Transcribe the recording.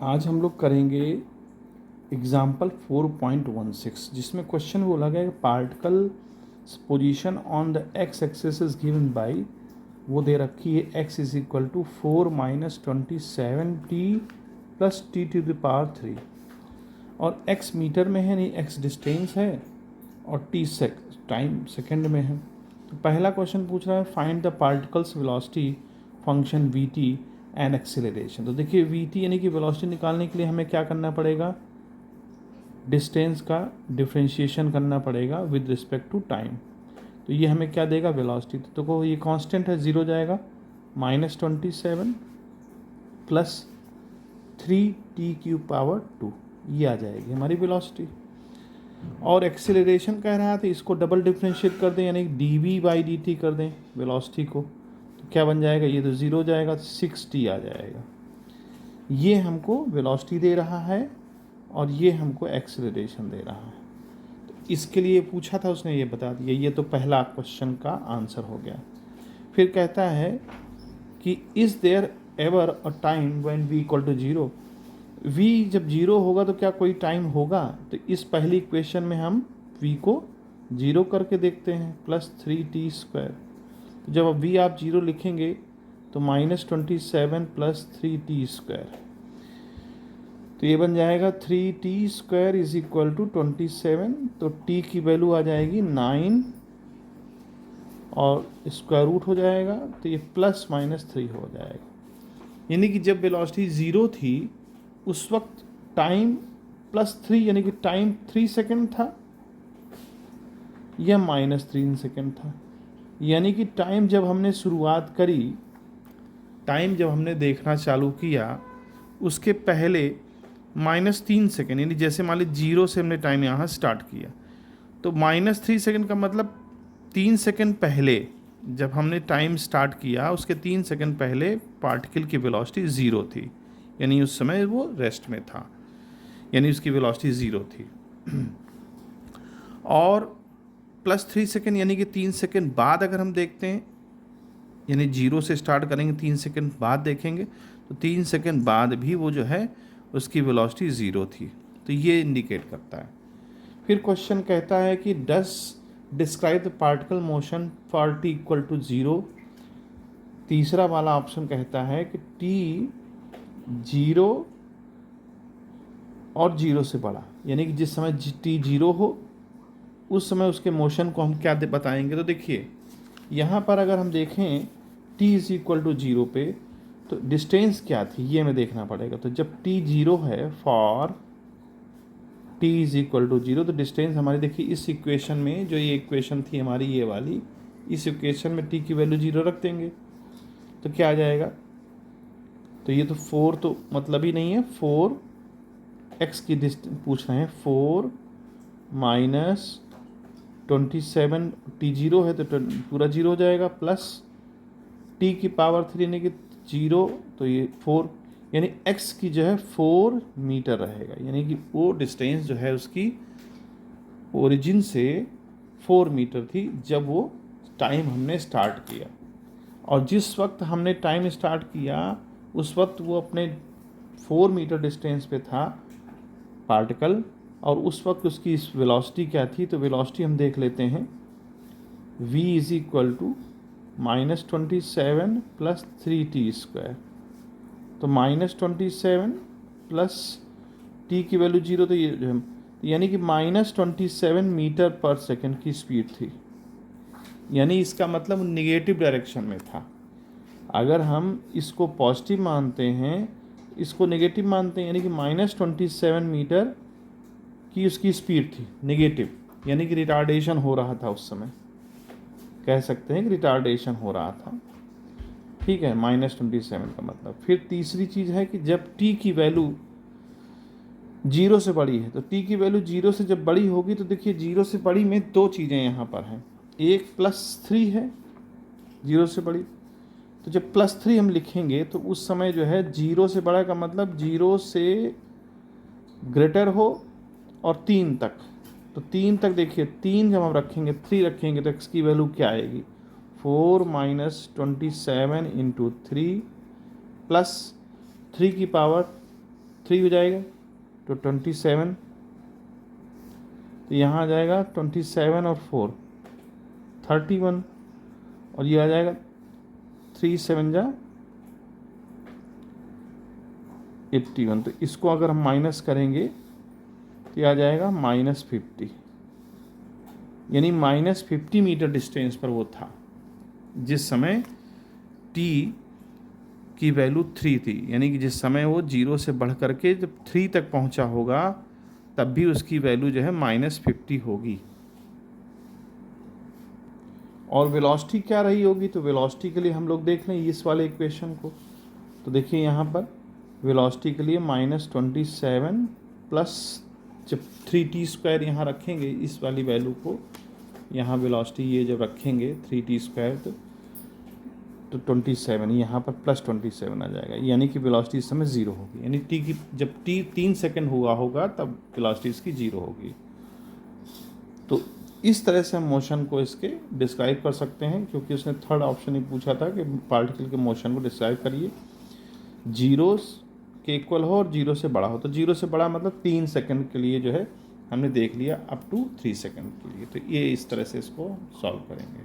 आज हम लोग करेंगे एग्जाम्पल 4.16 जिसमें क्वेश्चन बोला गया कि particle position on the x axis is given by, वो दे रखी है x is equal to 4 minus 27t plus t to the power 3 और x मीटर में है, नहीं x डिस्टेंस है और t टाइम सेकेंड में है। तो पहला क्वेश्चन पूछ रहा है find the particles velocity function we T and acceleration. तो देखिए वी टी यानी कि वेलोसिटी निकालने के लिए हमें क्या करना पड़ेगा, डिस्टेंस का डिफ्रेंशिएशन करना पड़ेगा विद रिस्पेक्ट टू टाइम। तो ये हमें क्या देगा, वेलोसिटी। तो देखो ये कांस्टेंट है, ज़ीरो जाएगा, -27 प्लस 3t³ ये आ जाएगी हमारी वेलोसिटी। और एक्सेलरेशन कह रहा था इसको डबल डिफ्रेंशिएट कर दें, यानी dv/dt कर दें वेलोसिटी को, तो क्या बन जाएगा, ये तो ज़ीरो जाएगा, 6t आ जाएगा। ये हमको वेलोसिटी दे रहा है और ये हमको एक्सेलरेशन दे रहा है। तो इसके लिए पूछा था उसने, ये बता दिया। ये तो पहला क्वेश्चन का आंसर हो गया। फिर कहता है कि is there ever a time when v equal to zero. v जब ज़ीरो होगा तो क्या कोई टाइम होगा, तो इस पहली इक्वेशन में हम v को ज़ीरो करके देखते हैं, +3t²। तो जब अब v आप ज़ीरो लिखेंगे तो -27 प्लस 3t², तो ये बन जाएगा 3t² इज इक्वल टू 27। तो t की वैल्यू आ जाएगी 9 और स्क्वायर रूट हो जाएगा, तो ये +-3 हो जाएगा। यानी कि जब वेलोसिटी ज़ीरो थी उस वक्त टाइम +3 यानी कि टाइम 3 सेकेंड था या -3 सेकेंड था। यानी कि टाइम जब हमने शुरुआत करी, टाइम जब हमने देखना चालू किया उसके पहले -3 सेकेंड, यानी जैसे मान लीजिए जीरो से हमने टाइम यहाँ स्टार्ट किया तो -3 सेकेंड का मतलब 3 सेकेंड पहले जब हमने टाइम स्टार्ट किया उसके 3 सेकेंड पहले पार्टिकल की वेलोसिटी ज़ीरो थी, यानी उस समय वो रेस्ट में था, यानी उसकी वेलोसिटी ज़ीरो थी। और +3 सेकेंड यानी कि 3 सेकेंड बाद अगर हम देखते हैं, यानी जीरो से स्टार्ट करेंगे 3 सेकेंड बाद देखेंगे तो 3 सेकेंड बाद भी वो जो है उसकी वेलोसिटी ज़ीरो थी। तो ये इंडिकेट करता है। फिर क्वेश्चन कहता है कि does describe the particle motion for t equal to zero. तीसरा वाला ऑप्शन कहता है कि t ज़ीरो और ज़ीरो से बड़ा, यानी कि जिस समय t ज़ीरो हो उस समय उसके मोशन को हम क्या बताएंगे। तो देखिए यहाँ पर अगर हम देखें t is equal to zero पे तो डिस्टेंस क्या थी ये हमें देखना पड़ेगा। तो जब t ज़ीरो है, for t is equal to zero, तो डिस्टेंस हमारी देखिए इस इक्वेशन में, जो ये इक्वेशन थी हमारी ये वाली, इस इक्वेशन में t की वैल्यू ज़ीरो रख देंगे तो क्या आ जाएगा। तो ये तो 4 तो मतलब ही नहीं है, 4x की डिस्टेंस पूछ रहे हैं, 4 माइनस 27, t ज़ीरो है तो पूरा ज़ीरो हो जाएगा, प्लस t की पावर 3 यानी कि ज़ीरो, तो ये 4 यानी x की जो है 4 मीटर रहेगा, यानी कि वो डिस्टेंस जो है उसकी ओरिजिन से 4 मीटर थी जब वो टाइम हमने स्टार्ट किया। और जिस वक्त हमने टाइम स्टार्ट किया उस वक्त वो अपने 4 मीटर डिस्टेंस पे था पार्टिकल, और उस वक्त उसकी वेलोसिटी क्या थी। तो वेलोसिटी हम देख लेते हैं, v is equal to -27 plus 3t²। तो -27 प्लस t की वैल्यू ज़ीरो, तो ये यानी कि -27 मीटर पर सेकेंड की स्पीड थी, यानी इसका मतलब निगेटिव डायरेक्शन में था। अगर हम इसको पॉजिटिव मानते हैं, इसको नेगेटिव मानते हैं, यानी कि -27 मीटर की उसकी स्पीड थी नेगेटिव, यानी कि रिटार्डेशन हो रहा था उस समय, कह सकते हैं कि रिटार्डेशन हो रहा था। ठीक है, -27 का मतलब। फिर तीसरी चीज़ है कि जब t की वैल्यू जीरो से बड़ी है, तो t की वैल्यू जीरो से जब बड़ी होगी तो देखिए जीरो से बड़ी में दो चीज़ें यहाँ पर हैं, एक +3 है जीरो से बड़ी, तो जब +3 हम लिखेंगे तो उस समय जो है जीरो से बड़ा का मतलब जीरो से ग्रेटर हो और 3 तक। तो 3 तक देखिए, 3 जब हम रखेंगे, 3 रखेंगे तो x की वैल्यू क्या आएगी, 4 माइनस 27 इंटू 3 प्लस 3 की पावर 3 हो जाएगा तो 27, तो यहाँ आ जाएगा 27 और 4 31, और ये आ जाएगा 3 7 जा 81। तो इसको अगर हम माइनस करेंगे तो ये आ जाएगा -50, यानी -50 मीटर डिस्टेंस पर वो था जिस समय t की वैल्यू 3 थी, यानी कि जिस समय वो 0 से बढ़ करके जब 3 तक पहुंचा होगा तब भी उसकी वैल्यू जो है -50 होगी। और वेलोसिटी क्या रही होगी, तो वेलोसिटी के लिए हम लोग देख लें इस वाले इक्वेशन को। तो देखिए यहाँ पर वेलोसिटी के लिए -27 प्लस जब 3t² यहाँ रखेंगे इस वाली वैल्यू को, यहाँ वेलोसिटी ये जब रखेंगे 3t² तो 27, यहाँ पर +27 आ जाएगा, यानी कि वेलोसिटी इस समय 0 होगी, यानी t की जब t 3 सेकंड हुआ होगा तब वेलोसिटी इसकी 0 होगी। तो इस तरह से हम मोशन को इसके डिस्क्राइब कर सकते हैं, क्योंकि उसने थर्ड ऑप्शन ही पूछा था कि पार्टिकल के मोशन को डिस्क्राइब करिए, 0 के इक्वल हो और 0 से बड़ा हो। तो 0 से बड़ा मतलब 3 सेकंड के लिए जो है हमने देख लिया, अप टू 3 सेकंड के लिए। तो ये इस तरह से इसको सॉल्व करेंगे।